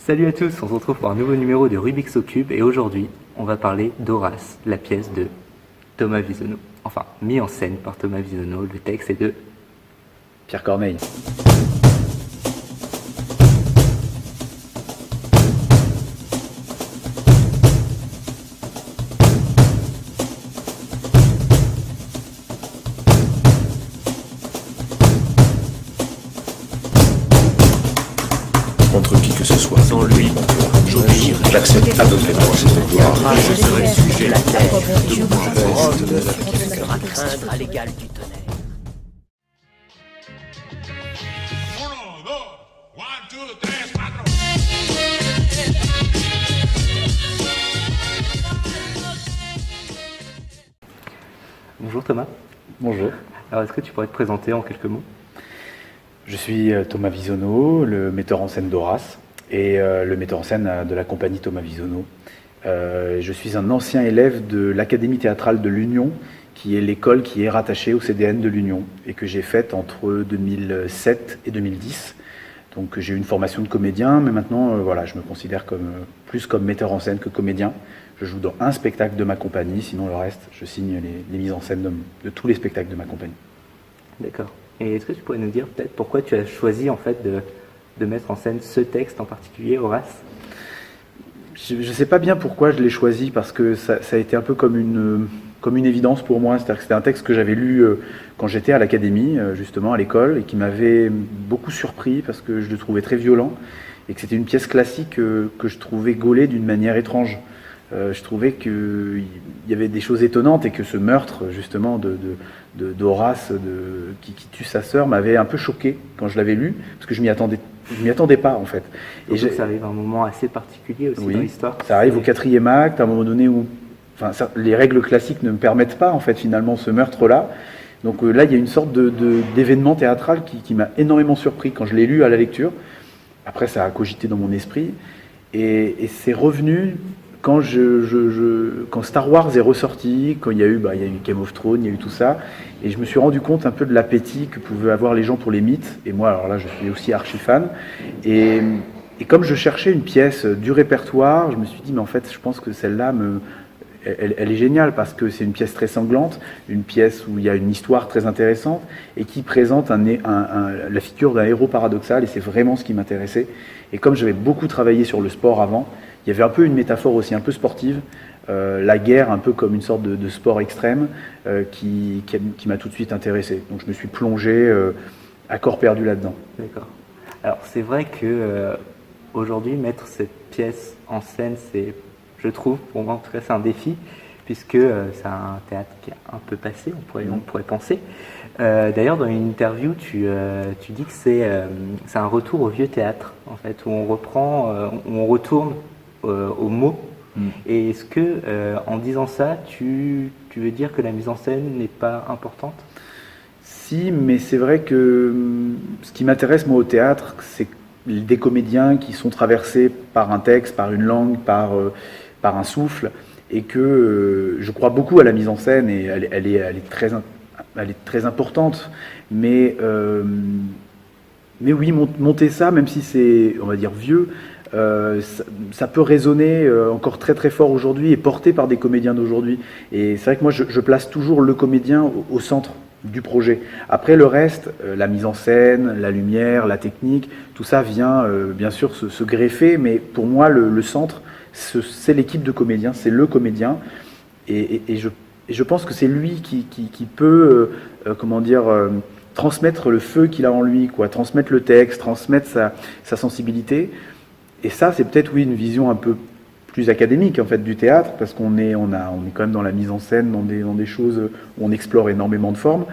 Salut à tous, on se retrouve pour un nouveau numéro de Rubik's au Cube et aujourd'hui on va parler d'Horace, la pièce de Thomas Wiseau. Enfin, mis en scène par Thomas Wiseau, le texte est de Pierre Corneille. Contre qui que ce soit. Sans lui, j'obéirai. J'accepte à donner droit cette gloire. Je serai sujet la terre, qui fera craindre à l'égal du tonnerre. 1, 2, 1, 2, 3, 4. Bonjour Thomas. Bonjour. Alors est-ce que tu pourrais te présenter en quelques mots? Je suis Thomas Wiseau, le metteur en scène d'Horace et le metteur en scène de la compagnie Thomas Wiseau. Je suis un ancien élève de l'Académie théâtrale de l'Union, qui est l'école qui est rattachée au CDN de l'Union et que j'ai faite entre 2007 et 2010. Donc j'ai eu une formation de comédien, mais maintenant je me considère plus comme metteur en scène que comédien. Je joue dans un spectacle de ma compagnie, sinon le reste, je signe les mises en scène de tous les spectacles de ma compagnie. D'accord. Et est-ce que tu pourrais nous dire peut-être pourquoi tu as choisi en fait de mettre en scène ce texte en particulier, Horace? Je ne sais pas bien pourquoi je l'ai choisi, parce que ça a été un peu comme une évidence pour moi. C'est-à-dire que c'était un texte que j'avais lu quand j'étais à l'académie, justement à l'école, et qui m'avait beaucoup surpris parce que je le trouvais très violent et que c'était une pièce classique que je trouvais gaulée d'une manière étrange. Je trouvais qu'il y avait des choses étonnantes et que ce meurtre justement d'Horace qui tue sa sœur m'avait un peu choqué quand je l'avais lu, parce que je m'y attendais pas en fait. Et ça arrive à un moment assez particulier aussi dans l'histoire. Ça arrive au 4e acte, à un moment donné où les règles classiques ne me permettent pas en fait finalement ce meurtre-là. Donc là il y a une sorte d'événement théâtral qui m'a énormément surpris quand je l'ai lu à la lecture. Après ça a cogité dans mon esprit et c'est revenu quand Star Wars est ressorti, quand il y a eu Game of Thrones, il y a eu tout ça, et je me suis rendu compte un peu de l'appétit que pouvaient avoir les gens pour les mythes, et moi alors là je suis aussi archi fan, et comme je cherchais une pièce du répertoire, je me suis dit mais en fait je pense que celle-là elle est géniale parce que c'est une pièce très sanglante, une pièce où il y a une histoire très intéressante et qui présente la figure d'un héros paradoxal, et c'est vraiment ce qui m'intéressait. Et comme j'avais beaucoup travaillé sur le sport avant, il y avait un peu une métaphore aussi un peu sportive, la guerre un peu comme une sorte de sport extrême qui m'a tout de suite intéressé. Donc je me suis plongé à corps perdu là-dedans. D'accord. Alors c'est vrai que aujourd'hui mettre cette pièce en scène, je trouve, pour moi en tout cas, c'est un défi, puisque c'est un théâtre qui est un peu passé, on pourrait penser. D'ailleurs, dans une interview, tu dis que c'est un retour au vieux théâtre, en fait, où on retourne aux mots. Et est-ce que, en disant ça, tu veux dire que la mise en scène n'est pas importante? Si, mais c'est vrai que ce qui m'intéresse, moi, au théâtre, c'est des comédiens qui sont traversés par un texte, par une langue, par un souffle, et que je crois beaucoup à la mise en scène, et elle est très importante, mais oui, monter ça, même si c'est, on va dire, vieux, ça peut résonner encore très très fort aujourd'hui et porté par des comédiens d'aujourd'hui. Et c'est vrai que moi je place toujours le comédien au centre du projet. Après le reste, la mise en scène, la lumière, la technique, tout ça vient bien sûr se greffer, mais pour moi le centre, c'est l'équipe de comédiens, c'est le comédien, et je pense que c'est lui qui peut transmettre le feu qu'il a en lui, transmettre le texte, transmettre sa sensibilité. Et ça, c'est peut-être une vision un peu plus académique en fait du théâtre, parce qu'on est quand même dans la mise en scène, dans des choses où on explore énormément de formes.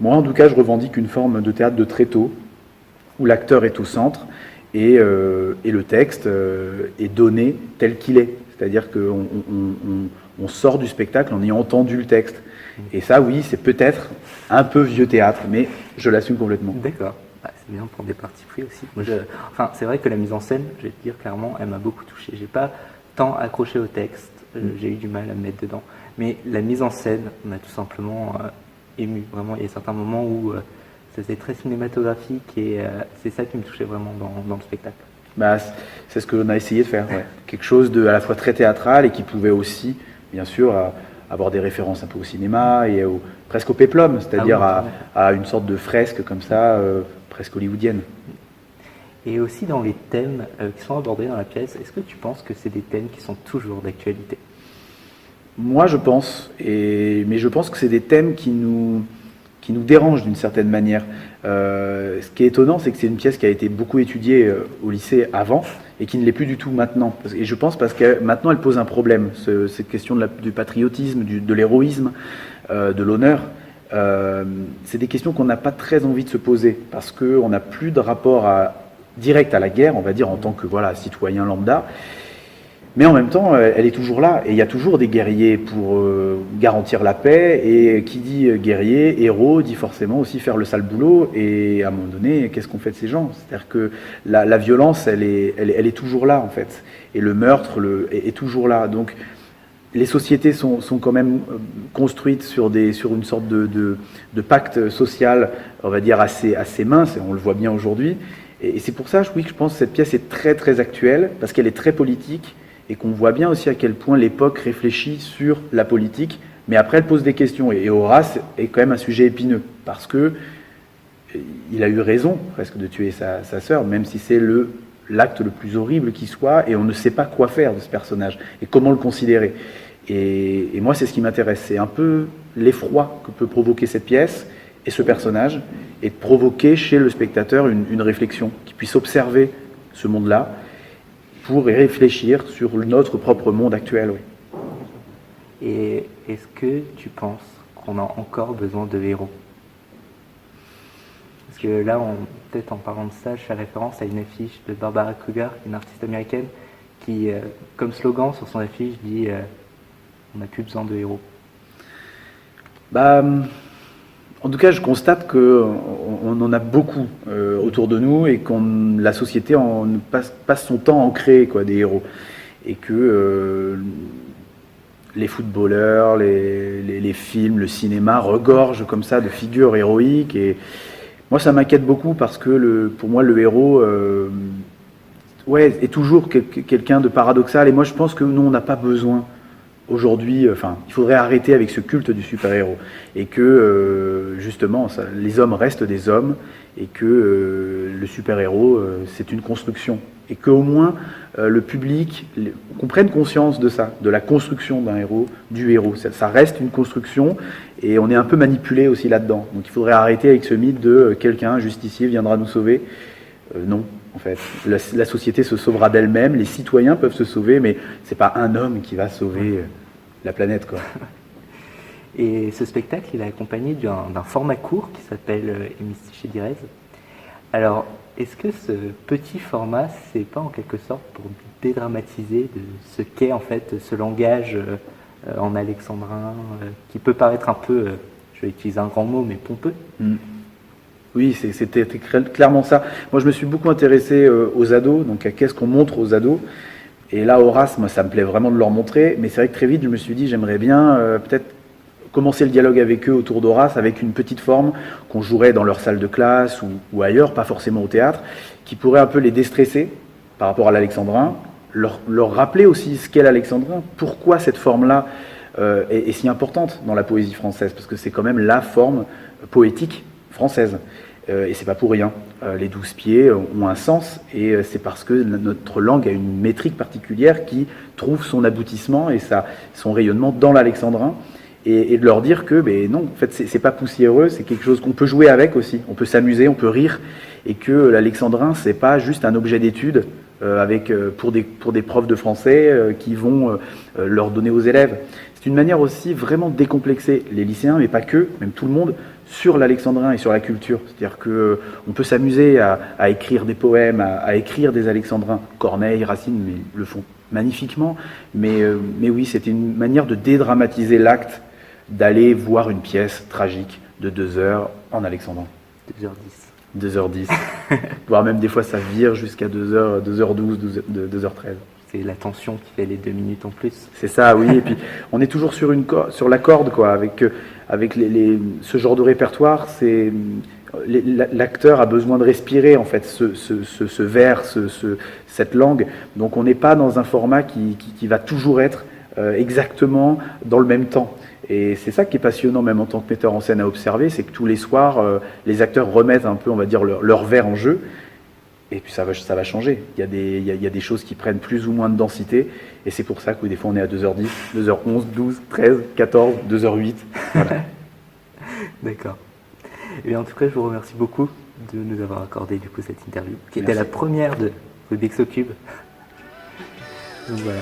Moi, en tout cas, je revendique une forme de théâtre de tréteau, où l'acteur est au centre et le texte est donné tel qu'il est. C'est-à-dire qu'on sort du spectacle en ayant entendu le texte. Et ça, oui, c'est peut-être un peu vieux théâtre, mais je l'assume complètement. D'accord. C'est bien pour des parties pris aussi. C'est vrai que la mise en scène, je vais te dire clairement, elle m'a beaucoup touché. J'ai pas tant accroché au texte, j'ai eu du mal à me mettre dedans. Mais la mise en scène m'a tout simplement ému. Vraiment, il y a certains moments où c'était très cinématographique et c'est ça qui me touchait vraiment dans le spectacle. Bah, c'est ce qu'on a essayé de faire. Ouais. Quelque chose de à la fois très théâtral et qui pouvait aussi, bien sûr, avoir des références un peu au cinéma et presque au péplum, c'est-à-dire à une sorte de fresque comme ça, presque hollywoodienne. Et aussi dans les thèmes qui sont abordés dans la pièce, est-ce que tu penses que c'est des thèmes qui sont toujours d'actualité? Moi, je pense, mais je pense que c'est des thèmes qui nous dérangent d'une certaine manière. Ce qui est étonnant, c'est que c'est une pièce qui a été beaucoup étudiée au lycée avant et qui ne l'est plus du tout maintenant. Et je pense parce que maintenant, elle pose un problème, cette question du patriotisme, de l'héroïsme, de l'honneur. C'est des questions qu'on n'a pas très envie de se poser parce qu'on n'a plus de rapport direct à la guerre, on va dire, en tant que citoyen lambda. Mais en même temps, elle est toujours là, et il y a toujours des guerriers pour garantir la paix, et qui dit guerrier, héros, dit forcément aussi faire le sale boulot, et à un moment donné, qu'est-ce qu'on fait de ces gens? C'est-à-dire que la violence, elle est toujours là, en fait, et le meurtre est toujours là. Donc, les sociétés sont quand même construites sur une sorte de pacte social, on va dire, assez mince, et on le voit bien aujourd'hui. Et c'est pour ça, oui, que je pense que cette pièce est très, très actuelle, parce qu'elle est très politique, et qu'on voit bien aussi à quel point l'époque réfléchit sur la politique, mais après elle pose des questions. Et Horace est quand même un sujet épineux, parce que il a eu raison presque de tuer sa sœur, même si c'est l'acte le plus horrible qui soit, et on ne sait pas quoi faire de ce personnage, et comment le considérer. Et moi, c'est ce qui m'intéresse, c'est un peu l'effroi que peut provoquer cette pièce, et ce personnage, et de provoquer chez le spectateur une réflexion, qui puisse observer ce monde-là, pour y réfléchir sur notre propre monde actuel. Oui. Et est-ce que tu penses qu'on a encore besoin de héros? Parce que là, peut-être en parlant de ça, je fais référence à une affiche de Barbara Kruger, une artiste américaine, qui, comme slogan sur son affiche, dit on n'a plus besoin de héros. En tout cas, je constate qu'on en a beaucoup autour de nous et que la société passe son temps à en créer des héros. Et que les footballeurs, les films, le cinéma regorgent comme ça de figures héroïques. Et moi, ça m'inquiète beaucoup parce que pour moi, le héros est toujours quelqu'un de paradoxal. Et moi, je pense que nous, on n'a pas besoin. Aujourd'hui, il faudrait arrêter avec ce culte du super-héros et que justement, les hommes restent des hommes et que le super-héros, c'est une construction et qu'au moins le public qu'on prenne conscience de ça, de la construction d'un héros, du héros. Ça reste une construction et on est un peu manipulé aussi là-dedans. Donc il faudrait arrêter avec ce mythe de quelqu'un, un justicier, viendra nous sauver. Non. En fait, la société se sauvera d'elle-même, les citoyens peuvent se sauver, mais c'est pas un homme qui va sauver la planète, quoi. Et ce spectacle, il est accompagné d'un format court qui s'appelle chez Direz. Alors, est-ce que ce petit format, c'est pas en quelque sorte pour dédramatiser de ce qu'est en fait ce langage en alexandrin, qui peut paraître un peu, je vais utiliser un grand mot, mais pompeux? Oui, c'était clairement ça. Moi, je me suis beaucoup intéressé aux ados, donc à qu'est-ce qu'on montre aux ados. Et là, Horace, moi, ça me plaît vraiment de leur montrer. Mais c'est vrai que très vite, je me suis dit, j'aimerais bien peut-être commencer le dialogue avec eux autour d'Horace avec une petite forme qu'on jouerait dans leur salle de classe ou ailleurs, pas forcément au théâtre, qui pourrait un peu les déstresser par rapport à l'alexandrin, leur rappeler aussi ce qu'est l'alexandrin, pourquoi cette forme-là est si importante dans la poésie française, parce que c'est quand même la forme poétique française. Et c'est pas pour rien. Les 12 pieds ont un sens, et c'est parce que notre langue a une métrique particulière qui trouve son aboutissement et son rayonnement dans l'alexandrin. Et de leur dire que non, en fait, c'est pas poussiéreux, c'est quelque chose qu'on peut jouer avec aussi. On peut s'amuser, on peut rire, et que l'alexandrin, c'est pas juste un objet d'étude pour des profs de français qui vont leur donner aux élèves. C'est une manière aussi vraiment de décomplexer les lycéens, mais pas que, même tout le monde, sur l'alexandrin et sur la culture. C'est-à-dire qu'on peut s'amuser à écrire des poèmes, à écrire des alexandrins. Corneille, Racine le font magnifiquement, mais oui, c'était une manière de dédramatiser l'acte, d'aller voir une pièce tragique de 2 heures en alexandrin. 2h10. 2h10. Voire même des fois ça vire jusqu'à 2h12, 2h13. C'est la tension qui fait les 2 minutes en plus. C'est ça, oui. Et puis on est toujours sur la corde, quoi, avec ce genre de répertoire. l'acteur a besoin de respirer en fait ce vers, cette langue. Donc on n'est pas dans un format qui va toujours être exactement dans le même temps. Et c'est ça qui est passionnant même en tant que metteur en scène à observer, c'est que tous les soirs, les acteurs remettent un peu, on va dire, leur vers en jeu. Et puis ça va changer. Il y a des choses qui prennent plus ou moins de densité. Et c'est pour ça que des fois on est à 2h10, 2h11, 12, 13, 14, 2h08. Voilà. D'accord. Et bien, en tout cas, je vous remercie beaucoup de nous avoir accordé du coup cette interview, qui était Merci. la première de Rubik's Cube. Donc voilà.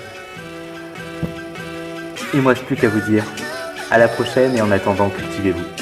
Il ne me reste plus qu'à vous dire à la prochaine et en attendant, cultivez-vous.